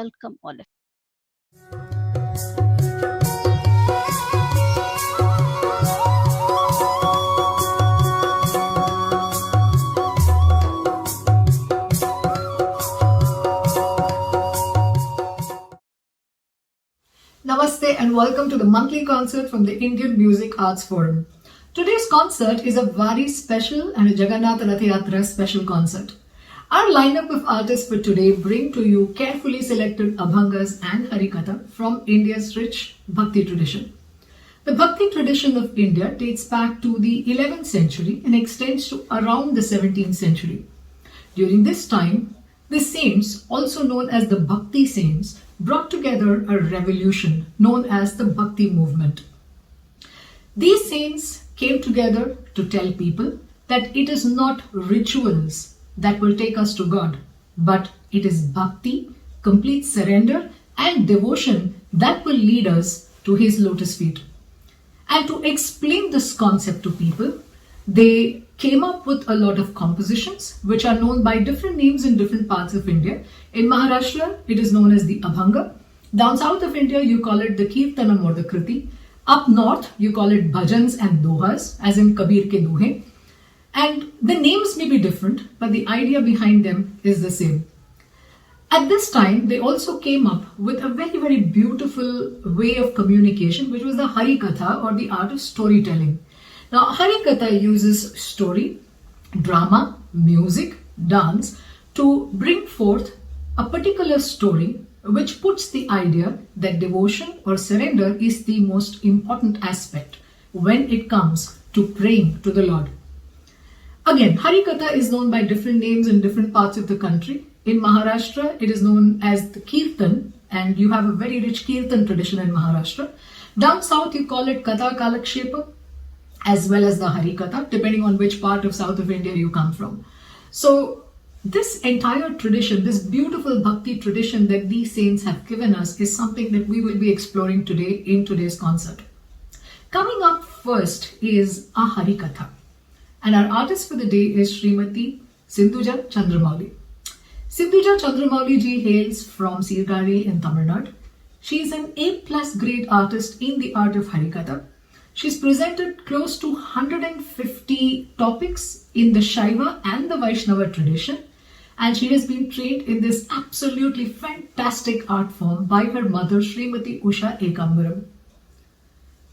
welcome all of Namaste and welcome to the monthly concert from the Indian Music Arts Forum. Today's concert is a very special and a Jagannath Rath Yatra special concert. Our lineup of artists for today bring to you carefully selected Abhangas and Harikatha from India's rich Bhakti tradition. The Bhakti tradition of India dates back to the 11th century and extends to around the 17th century. During this time, the saints, also known as the Bhakti saints, brought together a revolution known as the Bhakti movement. These saints came together to tell people that it is not rituals that will take us to God, but it is Bhakti, complete surrender and devotion that will lead us to His lotus feet. And to explain this concept to people, they came up with a lot of compositions which are known by different names in different parts of India. In Maharashtra, it is known as the Abhanga. Down south of India, you call it the Kirtanam or the Kriti. Up north, you call it bhajans and dohas, as in Kabir ke dohe. And the names may be different, but the idea behind them is the same. At this time, they also came up with a very, very beautiful way of communication, which was the Harikatha or the art of storytelling. Now, Harikatha uses story, drama, music, dance to bring forth a particular story which puts the idea that devotion or surrender is the most important aspect when it comes to praying to the Lord. Again, Harikatha is known by different names in different parts of the country. In Maharashtra, it is known as the Kirtan, and you have a very rich Kirtan tradition in Maharashtra. Down south, you call it Katha Kalakshepa, as well as the Harikatha, depending on which part of south of India you come from. So, this entire tradition, this beautiful Bhakti tradition that these saints have given us is something that we will be exploring today in today's concert. Coming up first is a Harikatha. And our artist for the day is Srimati Sindhuja Chandramouli. Sindhuja Chandramouli ji hails from Sirgari in Tamil Nadu. She is an A+ grade artist in the art of Harikatha. She's presented close to 150 topics in the Shaiva and the Vaishnava tradition, and she has been trained in this absolutely fantastic art form by her mother, Srimati Usha Ekambaram.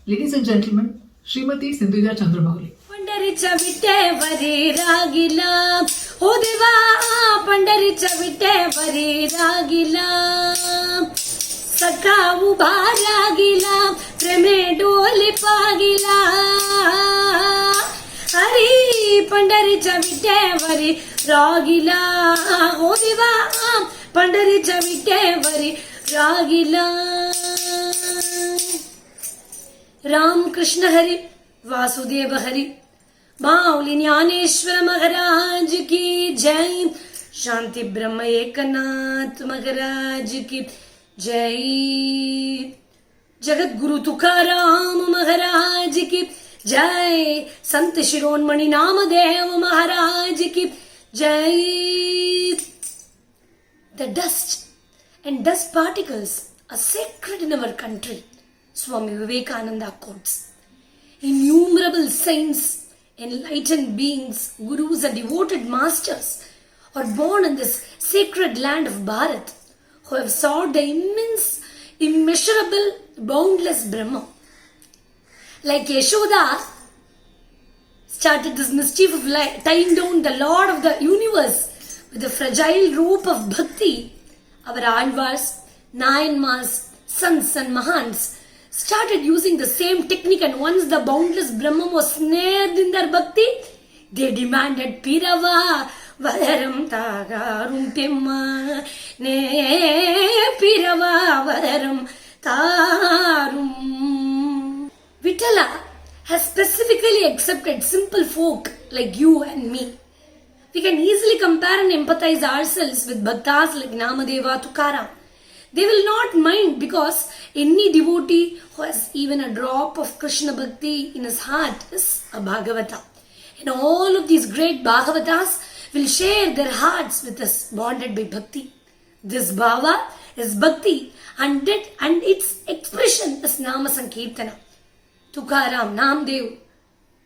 Ladies and gentlemen, Srimati Sindhuja Chandramouli. पंढरीच्या विटेवरी रागिला हो देवा पंढरीच्या विटेवरी रागिला सखा उभा रागिला प्रेमे डोली पागिला हरी पंढरीच्या विटेवरी रागिला हो देवा पंढरीच्या विटेवरी रागिला राम कृष्ण हरी वासुदेव हरी माऊली ज्ञानेश्वर महाराज की जय शांति ब्रह्म एकनाथ महाराज की जय जगत गुरु तुकाराम महाराज की जय संत शिरोमणि नामदेव महाराज की जय The dust and dust particles are sacred in our country, Swami Vivekananda quotes. Innumerable saints, enlightened beings, gurus and devoted masters are born in this sacred land of Bharat who have sought the immense, immeasurable, boundless Brahma. Like Yashoda started this mischief of tying down the Lord of the universe with the fragile rope of bhakti, our Alvars, Nayanmars, sons and Mahants started using the same technique, and once the boundless Brahman was snared in their bhakti, they demanded Pirava Vadaram Tagarum Timma Ne Pirava Vadaram Tarum. Vitala has specifically accepted simple folk like you and me. We can easily compare and empathize ourselves with bhaktas like Namadeva, Tukaram. They will not mind because any devotee who has even a drop of Krishna Bhakti in his heart is a Bhagavata. And all of these great Bhagavatas will share their hearts with us, bonded by Bhakti. This Bhava is bhakti, and its expression is Nama Sankirtana. Tukaram, Namdev,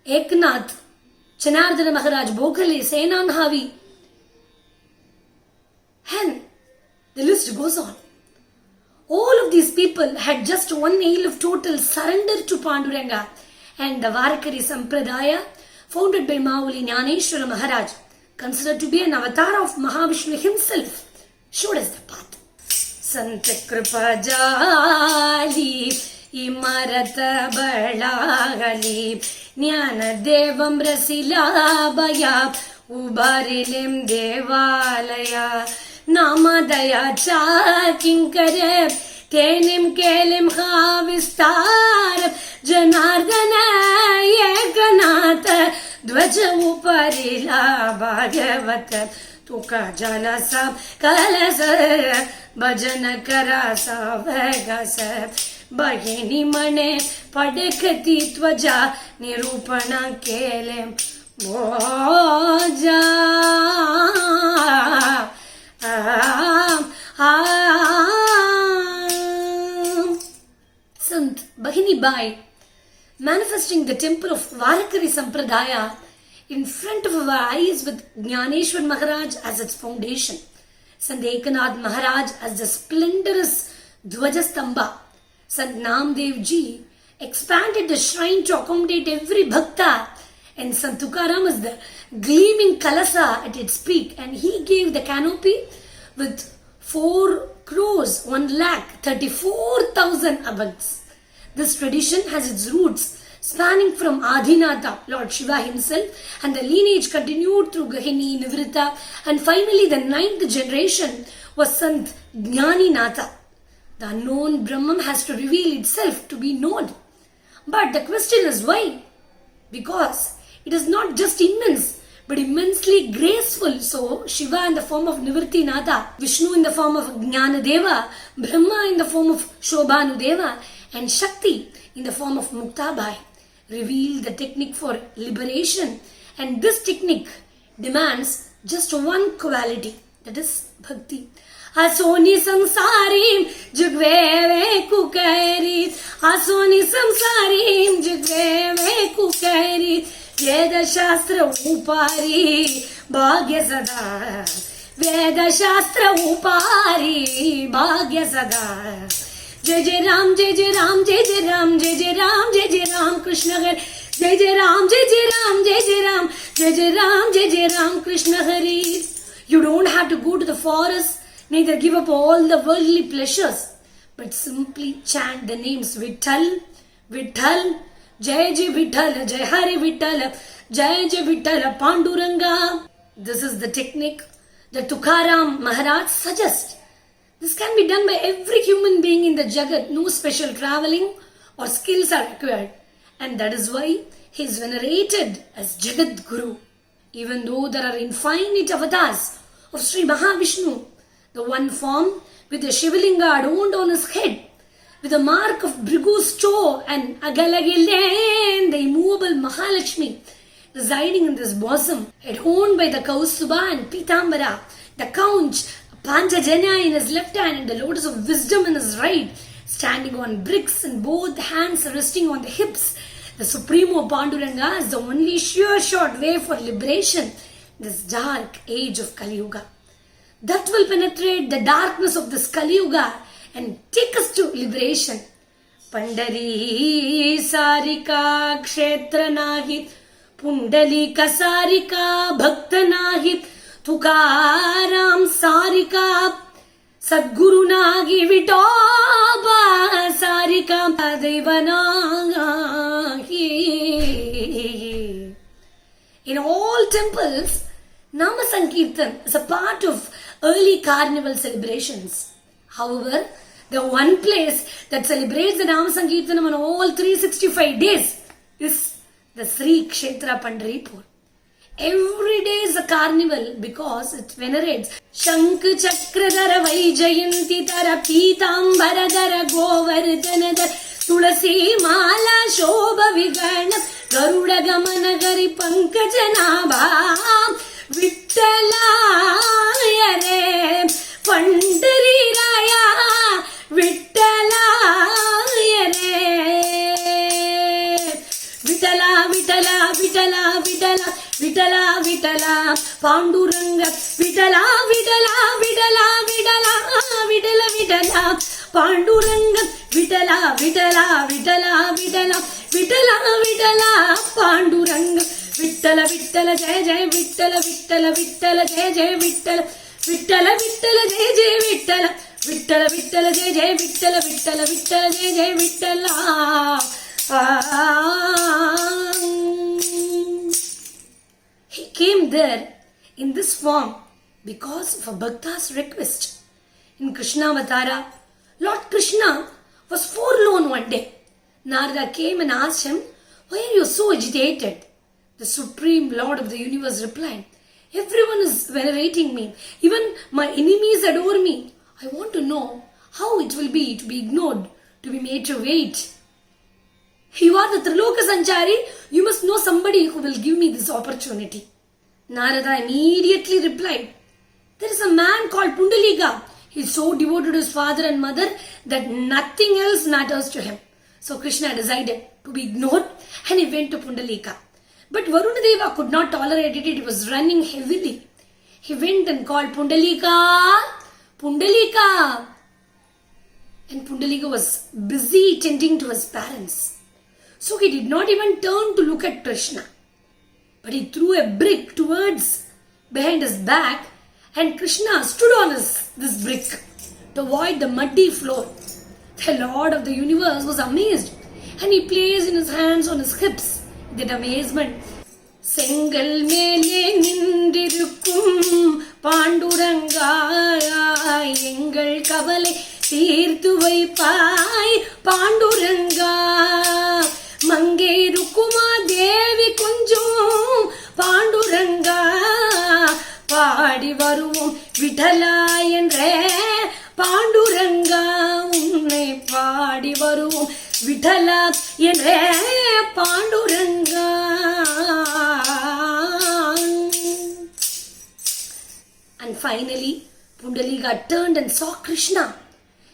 Eknath, Chanardana Maharaj, Bokhale, Senan Havi, and the list goes on. All of these people had just one aim of total surrender to Panduranga, and the Varakari Sampradaya, founded by Mauli Jnaneshwara Maharaj, considered to be an avatar of Mahavishnu himself, showed us the path. Sant Kripa Jali Imarata Balagali Jnana Devam Rasilabaya Ubarilim Devalaya Namadaya Chakinkare Tenim Kelim Havistar Janardana Yekanata Dvaja Uparila Bhagavata Tuka Jalasa Kalasa Bhajana Karasa Vegasa Bahini Mane Padekati Twaja Nirupana Kelem Moja Sant Bahini Bai, manifesting the temple of Varakari Sampradaya in front of our eyes with Jnaneshwar Maharaj as its foundation, Sant Ekanath Maharaj as the splendorous Dvajastamba, Sant Namdev Ji expanded the shrine to accommodate every bhakta, and Sant Tukaram is the gleaming kalasa at its peak, and he gave the canopy with 4 crores, 1,34,000 abats. This tradition has its roots spanning from Adinatha, Lord Shiva himself, and the lineage continued through Gahini, Nivrita, and finally the 9th generation was Sant Jnaninatha. The unknown Brahman has to reveal itself to be known. But the question is why? Because it is not just immense, but immensely graceful. So Shiva in the form of Nivritinatha, Vishnu in the form of Jnanadeva, Brahma in the form of Shobhanudeva, and Shakti in the form of Muktabai reveal the technique for liberation. And this technique demands just one quality, that is bhakti. Asoni samsarim jugveve kukari, Asoni samsarim jugveve kukari, Veda Shastra upari bhagya sada, Veda Shastra upari bhagya sada. Jai Jai Ram, Jai Jai Ram, Jai Jai Ram, Jai Jai Ram, Jai Jai Ram, Krishna Hari. Jai Jai Ram, Jai Jai Ram, Jai Jai Ram, Jai Jai Ram, Jai Jai Ram, Krishna Hari. You don't have to go to the forest, neither give up all the worldly pleasures, but simply chant the names Vitthal, Vitthal, Jai Jai Vitthal, Jai Hari Vitthal, Jai Jai Vitthal, Panduranga. This is the technique that Tukaram Maharaj suggests. This can be done by every human being in the Jagat. No special traveling or skills are required. And that is why he is venerated as Jagat Guru. Even though there are infinite avatars of Sri Mahavishnu, the one form with the Shivalinga adorned on his head, with the mark of Bhrigu's toe and Agalagilen, the immovable Mahalakshmi, residing in this bosom, adorned by the Kaustuba and Pitambara, the conch, Panchajanya in his left hand and the lotus of wisdom in his right, standing on bricks and both hands resting on the hips. The Supremo Panduranga is the only sure short way for liberation in this dark age of Kali Yuga. That will penetrate the darkness of this Kali Yuga and take us to liberation. Pandari Sarika Kshetra Nahi, Pundalika Sarika Bhakta Nahi, Tukaram Sarika Sadguru Nagi Vitoba Sarika Devanagi. In all temples, Nama Sankirtan is a part of early carnival celebrations. However, the one place that celebrates the Nama Sankirtanam on all 365 days is the Sri Kshetra Pandharipur. Every day is a carnival because it venerates Shank Chakradhara Vaijayanti Tara Pitambharadhara Govardhanadhara Tulasi Mala Shobha Vigana Garuda Gamana Gari Pankajanabha Vittalaya पंढरीराया विठ्ठलाय रे. विठला विठला विठला विठला विठला विठला पांडुरंग विठला विठला विठला विठला विठला विठला पांडुरंग विठला विठला विठला विठला विठला विठला पांडुरंग विठ्ठल विठ्ठल जय जय विठ्ठल विठ्ठल विठ्ठल जय जय विठ्ठल विठ्ठल विठ्ठल जय जय विठ्ठल विठ्ठल विठ्ठल जय जय विठ्ठल विठ्ठल विठ्ठल जय जय Vitthal. He came there in this form because of a Bhakta's request. In Krishnavatara, Lord Krishna was forlorn one day. Narada came and asked him, "Why are you so agitated?" The Supreme Lord of the Universe replied, "Everyone is venerating me. Even my enemies adore me. I want to know how it will be to be ignored, to be made to wait. You are the Triloka Sanchari. You must know somebody who will give me this opportunity." Narada immediately replied, "There is a man called Pundalika. He is so devoted to his father and mother that nothing else matters to him." So Krishna decided to be ignored and he went to Pundalika. But Varunadeva could not tolerate it. It was running heavily. He went and called Pundalika, Pundalika. And Pundalika was busy tending to his parents. So he did not even turn to look at Krishna. But he threw a brick towards behind his back and Krishna stood on this brick to avoid the muddy floor. The Lord of the Universe was amazed and he placed in his hands on his hips. That amazement. செங்கல் மேலே நின்றிருக்கும் பாண்டுரங்காய் எங்கள் கவலை தீர்த்து வைப்பாய் பாண்டுரங்கா. மங்கே ருக்குமா தேவி கொஞ்சம் பாண்டுரங்கா பாடி வருவோம் விட்டலா என்றே பாண்டுரங்கா உன்னை பாடி வருவோம் விட்டலா என்றே Panduranga. And finally, Pundalika turned and saw Krishna.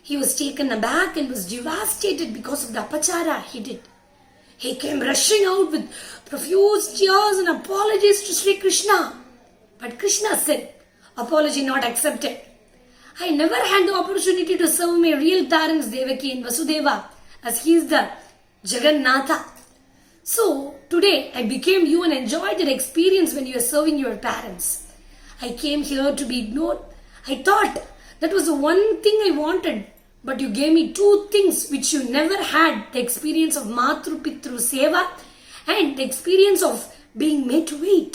He was taken aback and was devastated because of the apachara he did. He came rushing out with profuse tears and apologies to Sri Krishna. But Krishna said, "Apology not accepted. I never had the opportunity to serve my real parents Devaki and Vasudeva as he is the Jagannatha. So today I became you and enjoyed that experience when you were serving your parents. I came here to be ignored. I thought that was the one thing I wanted. But you gave me two things which you never had, the experience of Matru Pitru Seva and the experience of being made to wait.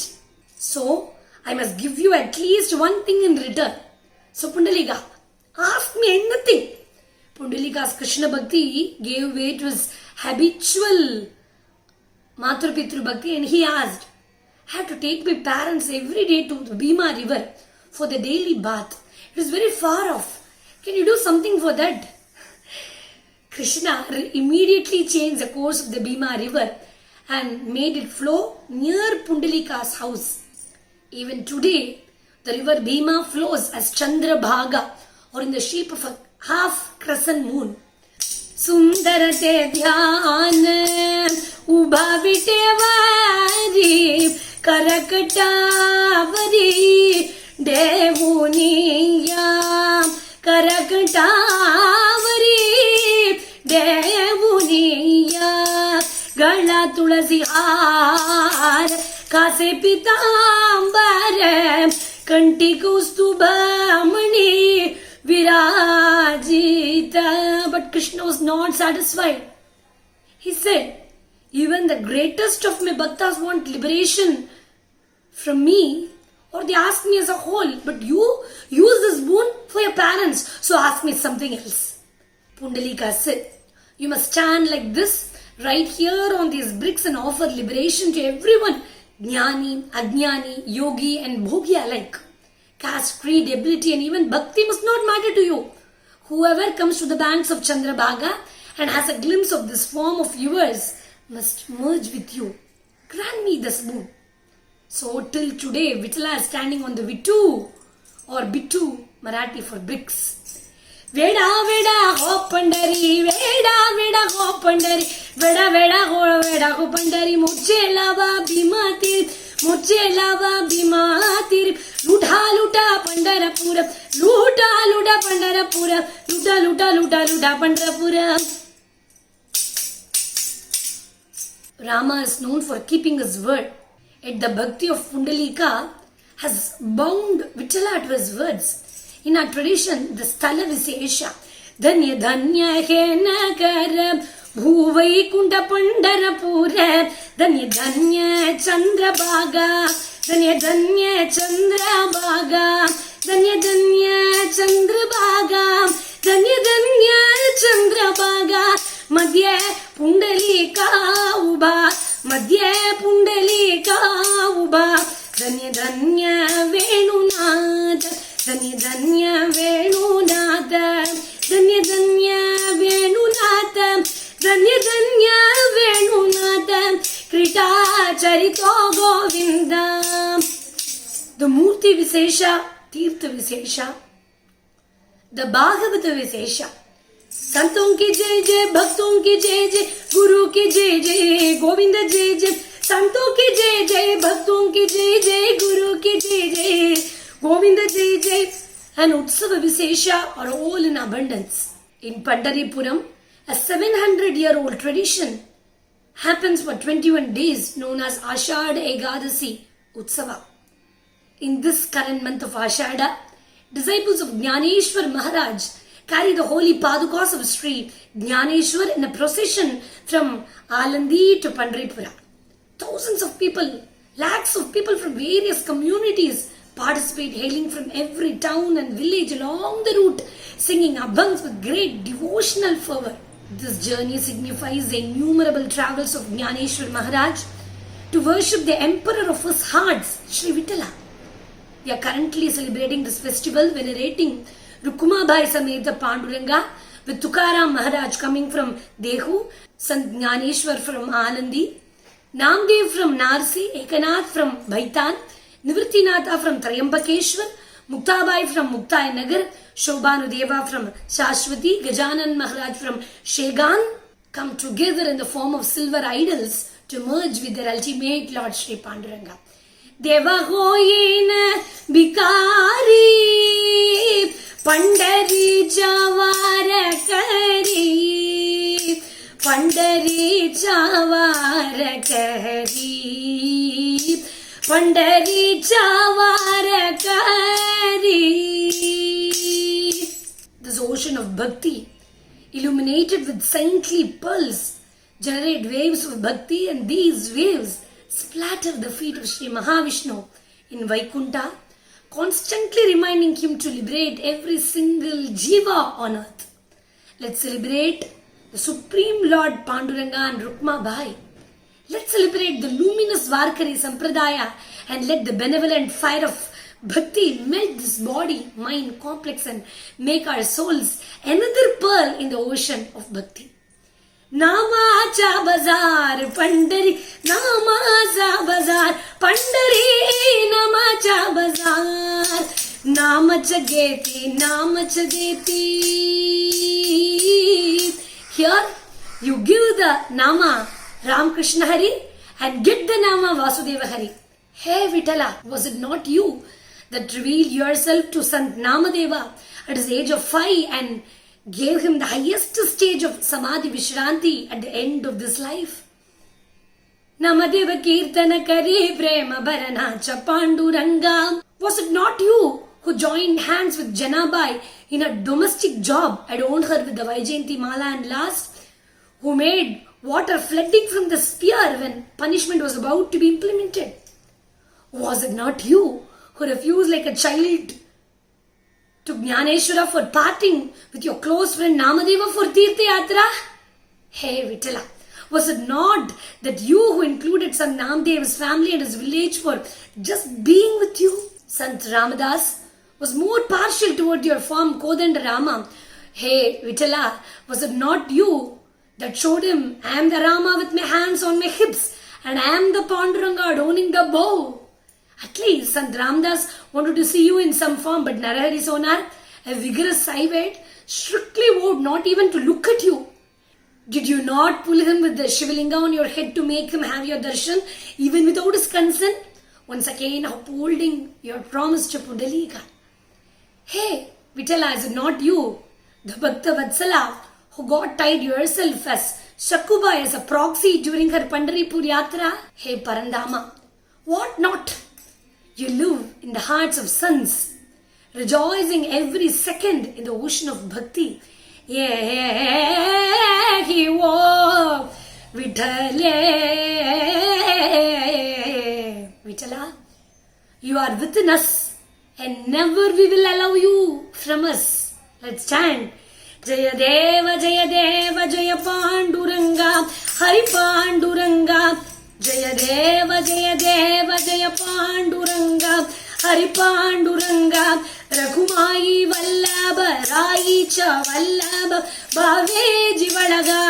So, I must give you at least one thing in return. So, Pundalika, ask me anything." Pundalika's Krishna Bhakti gave way to his habitual Matru Pitru Bhakti and he asked, "I have to take my parents every day to the Bhima river for the daily bath. It is very far off. Can you do something for that?" Krishna immediately changed the course of the Bhima river and made it flow near Pundalika's house. Even today, the river Bhima flows as Chandrabhaga or in the shape of a half crescent moon. Sundarate dhyana ubha vitevari karakatavari devuniya karakatavari devuniya gala tulasi har kase pitambar kanti kaustubhamani virajita. But Krishna was not satisfied. He said, "Even the greatest of my bhaktas want liberation from me, or they ask me as a whole, but you use this boon for your parents, so ask me something else." Pundalika said, "You must stand like this right here on these bricks and offer liberation to everyone, Jnani, Ajnani, Yogi and Bhogi alike. Caste, creed, ability and even bhakti must not matter to you. Whoever comes to the banks of Chandrabhaga and has a glimpse of this form of yours must merge with you. Grant me this boon." So till today, Vittala is standing on the Vittu or Bittu Marathi for bricks. Veda veda ho pandari, veda veda ho pandari, veda veda ho pandari, mujhe lava bhimatir, mujhe lava bhimatir, luta luta Pandarapura, luta luta Pandarapura, luta luta luta luta Pandarapura. Rama is known for keeping his word. Yet the bhakti of Pundalika has bound Vittala to his words. In our tradition, the Sthala Visesha, Dhanya Dhanya Hena Kara, Bhuvaikunda Pandarapura, Dhanya Dhanya Chandra Bhaga, Dhanya Dhanya Chandra Bhaga, Dhanya Dhanya Chandra Bhaga, Dhanya Dhanya Chandra Bhaga, Madhya Pundalika Uba, Madhya Pundalika Uba, Dhanya Dhanya Venunada, Dhanya Dhanya Venunada, Dhanya Dhanya Venunada, Dhanya Dhanya Venunada, Krita Charito Govinda. The Murti Visesha, Tirtha Visesha, the Bhagavata Visesha. संतों की जय जय, भक्तों की जय जय, गुरु की जय जय, गोविंद जय जय. संतों की जय जय, भक्तों की जय जय, गुरु की जय जय, Govinda Jai Jai. And Utsava Visesha are all in abundance. In Pandaripuram, a 700-year-old tradition happens for 21 days known as Ashadha Egadasi Utsava. In this current month of Ashadha, disciples of Jnaneshwar Maharaj carry the holy padukas of Sri Jnaneshwar in a procession from Alandi to Pandaripura. Thousands of people, lakhs of people from various communities participate, hailing from every town and village along the route, singing abhangs with great devotional fervor. This journey signifies the innumerable travels of Jnaneshwar Maharaj to worship the emperor of his hearts, Sri Vittala. We are currently celebrating this festival venerating Rukumabai Sameta Panduranga with Tukaram Maharaj coming from Dehu, Sant Jnaneshwar from Alandi, Namdev from Narsi, Ekanath from Bhaitan, Nivritinatha from Trayambakeshwar, Muktabai from Muktai Nagar, Shobhanudeva from Shashwati, Gajanan Maharaj from Shegan come together in the form of silver idols to merge with their ultimate Lord Sri Panduranga. Deva Hoyena Bikari Pandari Javara Kari Pandari Javara Kari Pandari Javara Kari. This ocean of bhakti, illuminated with saintly pearls, generate waves of bhakti, and these waves splatter the feet of Sri Mahavishnu in Vaikunta, constantly reminding him to liberate every single jiva on earth. Let's celebrate the Supreme Lord Panduranga and Rukma Bai. Let's celebrate the luminous Varkari Sampradaya and let the benevolent fire of Bhakti melt this body, mind complex and make our souls another pearl in the ocean of Bhakti. Namacha Bazar Pandari, Namacha Bazar Pandari, Namacha Bazar, Namacha Geti, Namacha Geti. Here you give the Nama Ramakrishna Hari and get the Nama Vasudeva Hari. Hey Vittala, was it not you that revealed yourself to Sant Namadeva at his age of 5 and gave him the highest stage of Samadhi Vishranti at the end of this life? Namadeva Kirtana Kare Prema Bharanacha Panduranga. Was it not you who joined hands with Janabai in a domestic job, adorned her with the Vaijayanti Mala and last, who made water flooding from the spear when punishment was about to be implemented? Was it not you who refused like a child to Jnaneshwara for parting with your close friend Namadeva for Tirtha Yatra? Hey Vittala, was it not that you who included Sant Namdev's family and his village for just being with you? Sant Ramadas was more partial toward your form Kodanda Rama. Hey Vittala, was it not you that showed him, I am the Rama with my hands on my hips and I am the Panduranga adorning the bow? At least Sant Ramdas wanted to see you in some form, but Narahari Sonar, a vigorous Saivet, strictly vowed not even to look at you. Did you not pull him with the Shivalinga on your head to make him have your darshan, even without his consent? Once again upholding your promise to Pundalika. Hey, Vitala, is it not you, the Bhakta Vatsala, who got tied yourself as Shakuba as a proxy during her Pandaripur Yatra? Hey Parandama, what not? You live in the hearts of sons, rejoicing every second in the ocean of bhakti. Yeah, he walked Vitala, you are within us and never we will allow you from us. Let's chant. Jaya Deva, Jaya Deva, Jaya Panduranga, Hari Panduranga. Jaya Deva, Jaya Deva, Jaya Panduranga, Hari Panduranga. Raghumai Vallabha, Raicha Vallabha, Bhave Jivalaga.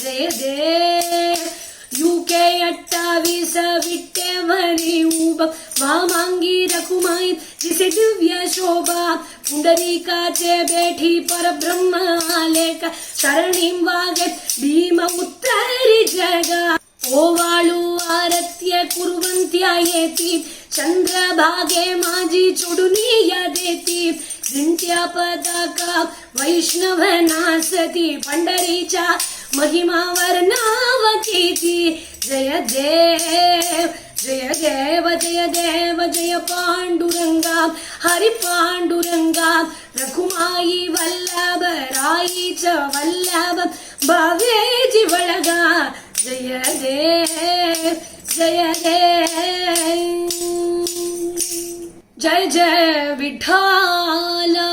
Jaya Deva. UK Attavisa Vitte Mari Uba, Vamangi Raghumai, Jise Divya Shobha, Pundarika Che Bethi Parabrahma Aleka, Sharanim Vagat, Bhima Uttari Jaga. Ovalu Aratya Kurvantya Yeti, Chandra Bhage Maji Choduniya Deti, Zintya Padaka, Vaishnava Nasati, Pandaricha, Mahima Varnavakiti, Jaya Dev, Jaya Deva, Jaya Deva, Jaya Panduranga, Hari Panduranga, Raghumai Vallabha, Raicha Vallabha, Bhave Jivalaga. Jaya Dev, Jaya Dev, Jai Jai Vithala.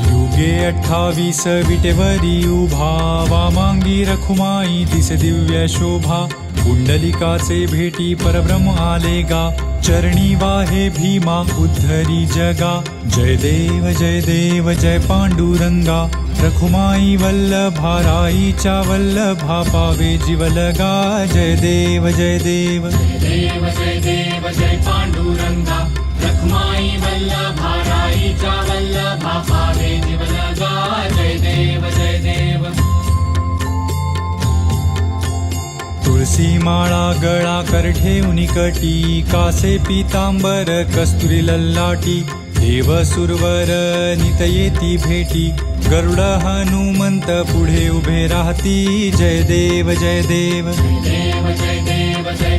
युगे 28 विटेवरी उभा, वामांगी रखुमाई दिसे दिव्य शोभा. कुंडलिकाचे भेटी परब्रह्म आलेगा, चरणी वाहे भीमा उद्धरी जगा. जय देव जय पांडुरंगा, रखुमाई वल्लभा राईच्या वल्लभा, पावे जीवलगा. जय देव जय पांडुरंगा, रखुमाई वल्लभा राईच्या वल्लभा, पावे जीवलगा. जय देव तुळसी माळा गळा करठे उनिकटी, कासे पीतांबर कस्तुरी लल्लाटी. देव सुरवर नित येती भेटी, गरुड हनुमंत पुढे उभे राहती. जय देव जय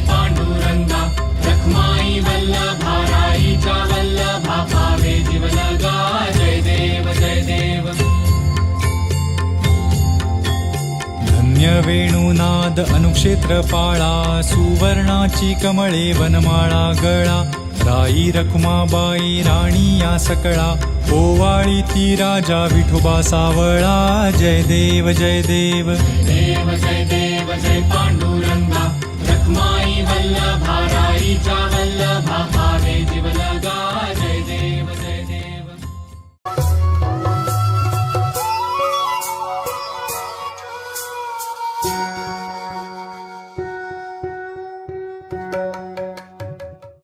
पांडुरंगा, रखमाई वल्लभा राईच्या वल्लभा, पावे जीवलगा. जय देव धन्य वेणुनाद अनुक्षेत्रपाळा, सुवर्णाची कमळे वनमाळा गळा. राई रखुमाबाई राणी या सकळा, ओवाळी ती राजा विठोबा सावळा. जय देव जय पांडुरंगा,